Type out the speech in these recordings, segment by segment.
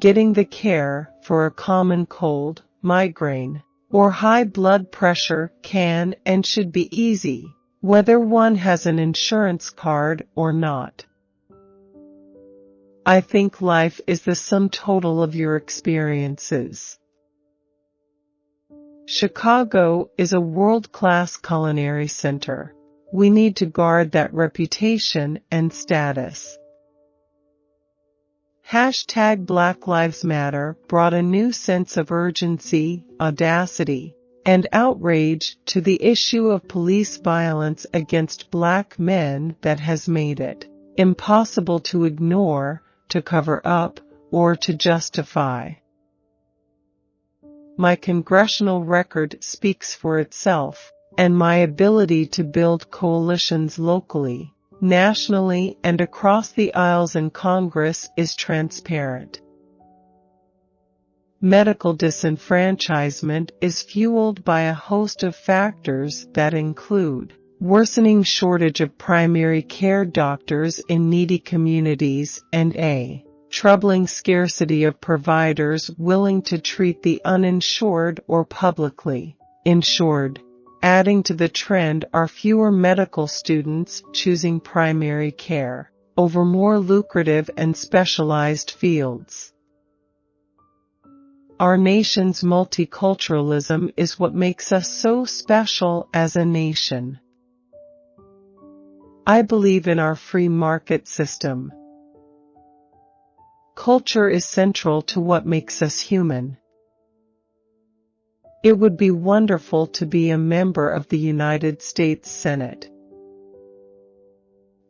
getting the care for a common cold, migraine, or high blood pressure can and should be easy, whether one has an insurance card or not. I think life is the sum total of your experiences. Chicago is a world-class culinary center. We need to guard that reputation and status. #Black Lives Matter brought a new sense of urgency, audacity, and outrage to the issue of police violence against black men that has made it impossible to ignore, to cover up, or to justify. My congressional record speaks for itself, and my ability to build coalitions locally, nationally, and across the aisles in Congress is transparent. Medical disenfranchisement is fueled by a host of factors that include worsening shortage of primary care doctors in needy communities and a troubling scarcity of providers willing to treat the uninsured or publicly insured. Adding to the trend are fewer medical students choosing primary care over more lucrative and specialized fields. Our nation's multiculturalism is what makes us so special as a nation. I believe in our free market system. Culture is central to what makes us human. It would be wonderful to be a member of the United States Senate.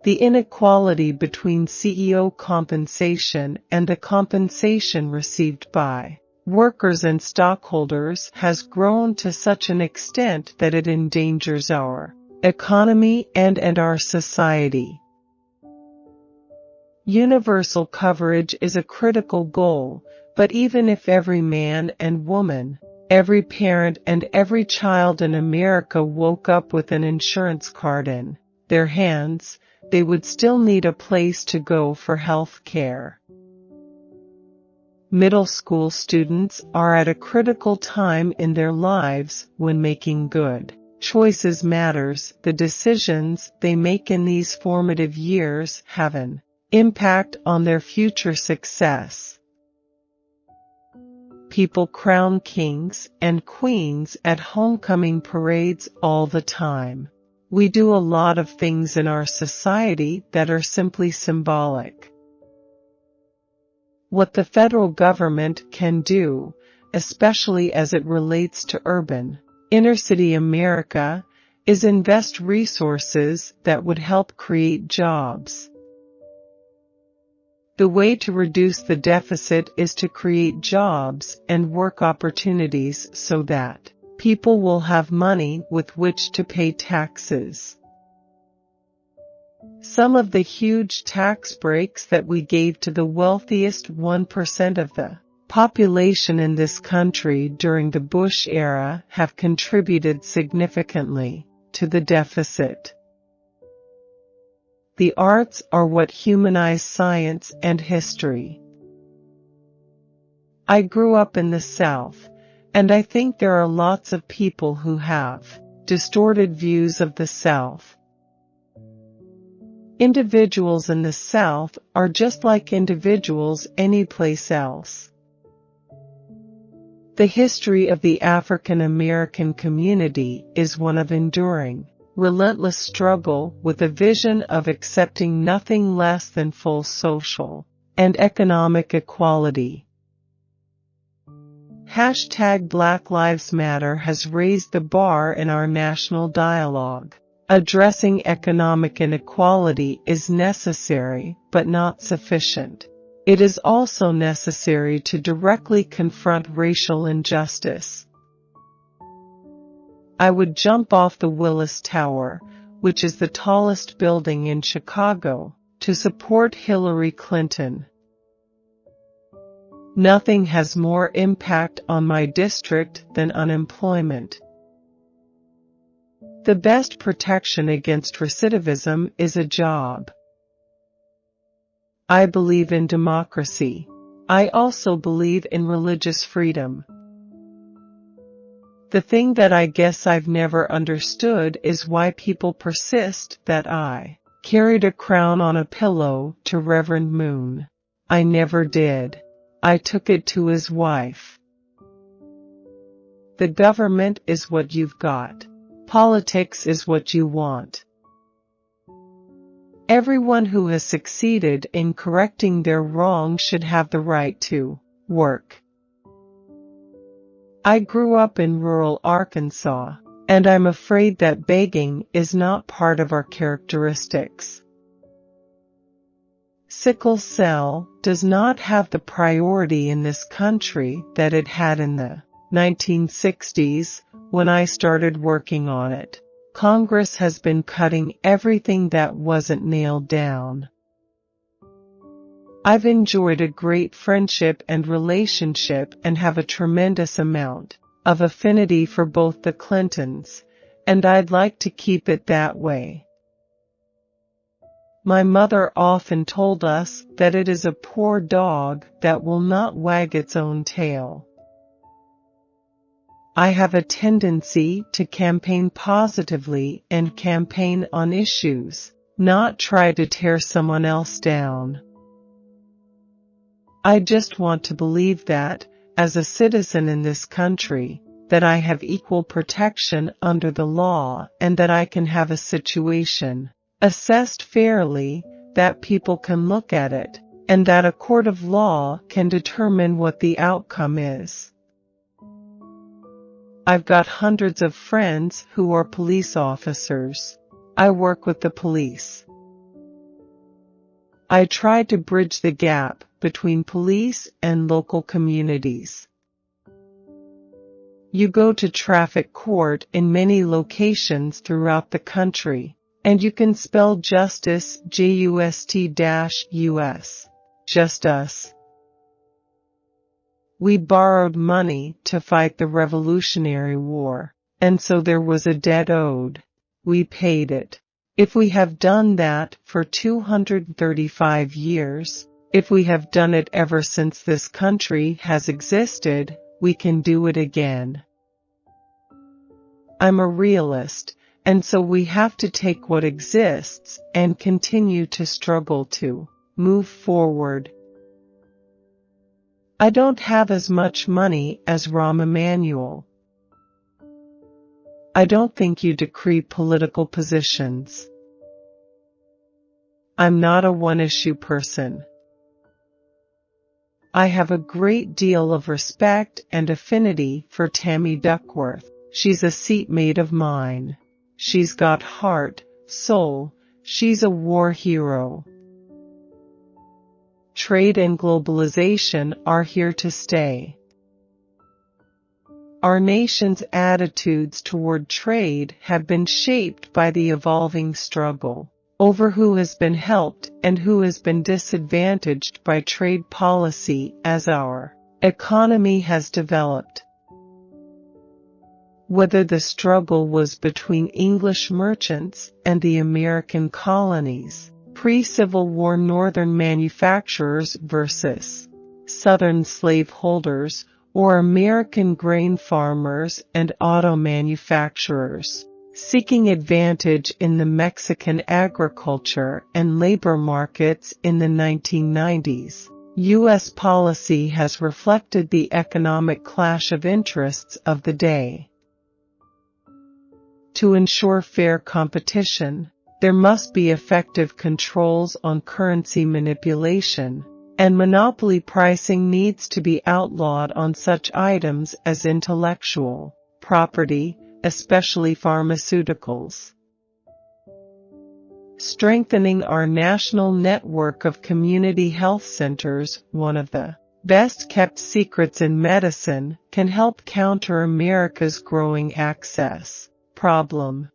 The inequality between CEO compensation and the compensation received by workers and stockholders has grown to such an extent that it endangers our economy and our society. Universal coverage is a critical goal, but even if every man and woman, every parent and every child in America woke up with an insurance card in their hands, they would still need a place to go for health care. Middle school students are at a critical time in their lives when making good choices matters. The decisions they make in these formative years have an impact on their future success. People crown kings and queens at homecoming parades all the time. We do a lot of things in our society that are simply symbolic. What the federal government can do, especially as it relates to urban, inner-city America, is invest resources that would help create jobs. The way to reduce the deficit is to create jobs and work opportunities so that people will have money with which to pay taxes. Some of the huge tax breaks that we gave to the wealthiest 1% of the population in this country during the Bush era have contributed significantly to the deficit. The arts are what humanize science and history. I grew up in the South, and I think there are lots of people who have distorted views of the South. Individuals in the South are just like individuals anyplace else. The history of the African American community is one of enduring, relentless struggle with a vision of accepting nothing less than full social and economic equality. #Black Lives Matter has raised the bar in our national dialogue. Addressing economic inequality is necessary but not sufficient. It is also necessary to directly confront racial injustice. I would jump off the Willis Tower, which is the tallest building in Chicago, to support Hillary Clinton. Nothing has more impact on my district than unemployment. The best protection against recidivism is a job. I believe in democracy. I also believe in religious freedom. The thing that I guess I've never understood is why people persist that I carried a crown on a pillow to Reverend Moon. I never did. I took it to his wife. The government is what you've got. Politics is what you want. Everyone who has succeeded in correcting their wrong should have the right to work. I grew up in rural Arkansas, and I'm afraid that begging is not part of our characteristics. Sickle cell does not have the priority in this country that it had in the 1960s when I started working on it. Congress has been cutting everything that wasn't nailed down. I've enjoyed a great friendship and relationship and have a tremendous amount of affinity for both the Clintons, and I'd like to keep it that way. My mother often told us that it is a poor dog that will not wag its own tail. I have a tendency to campaign positively and campaign on issues, not try to tear someone else down. I just want to believe that, as a citizen in this country, that I have equal protection under the law and that I can have a situation assessed fairly, that people can look at it, and that a court of law can determine what the outcome is. I've got hundreds of friends who are police officers. I work with the police. I try to bridge the gap between police and local communities. You go to traffic court in many locations throughout the country, and you can spell justice Just-us. Just us. We borrowed money to fight the Revolutionary War, and so there was a debt owed. We paid it. If we have done that for 235 years, if we have done it ever since this country has existed, we can do it again. I'm a realist, and so we have to take what exists and continue to struggle to move forward. I don't have as much money as Rahm Emanuel. I don't think you decree political positions. I'm not a one-issue person. I have a great deal of respect and affinity for Tammy Duckworth. She's a seatmate of mine. She's got heart, soul. She's a war hero. Trade and globalization are here to stay. Our nation's attitudes toward trade have been shaped by the evolving struggle over who has been helped and who has been disadvantaged by trade policy as our economy has developed. Whether the struggle was between English merchants and the American colonies, pre-Civil War Northern manufacturers versus Southern slaveholders, or American grain farmers and auto manufacturers, seeking advantage in the Mexican agriculture and labor markets in the 1990s, U.S. policy has reflected the economic clash of interests of the day. To ensure fair competition, there must be effective controls on currency manipulation, and monopoly pricing needs to be outlawed on such items as intellectual property, especially pharmaceuticals. Strengthening our national network of community health centers, one of the best-kept secrets in medicine, can help counter America's growing access problem.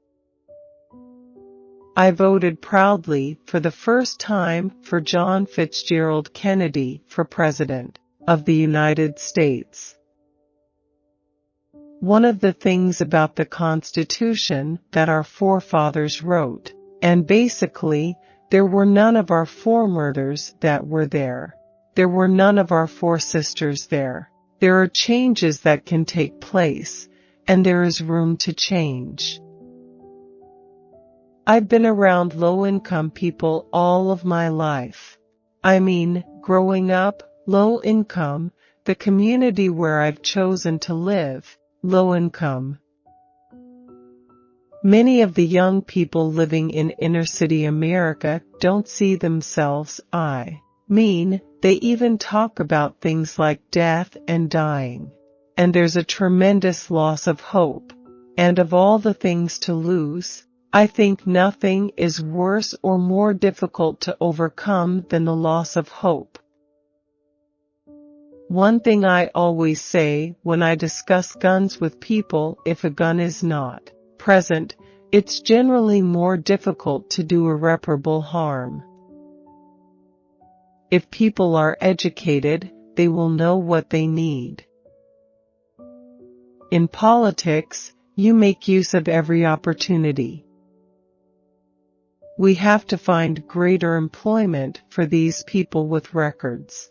I voted proudly for the first time for John Fitzgerald Kennedy for President of the United States. One of the things about the Constitution that our forefathers wrote, and basically, there were none of our foremothers that were there, there were none of our four sisters there. There are changes that can take place, and there is room to change. I've been around low-income people all of my life. I mean, growing up, low income, the community where I've chosen to live, low income. Many of the young people living in inner-city America don't see themselves, they even talk about things like death and dying. And there's a tremendous loss of hope. And of all the things to lose, I think nothing is worse or more difficult to overcome than the loss of hope. One thing I always say when I discuss guns with people: if a gun is not present, it's generally more difficult to do irreparable harm. If people are educated, they will know what they need. In politics, you make use of every opportunity. We have to find greater employment for these people with records.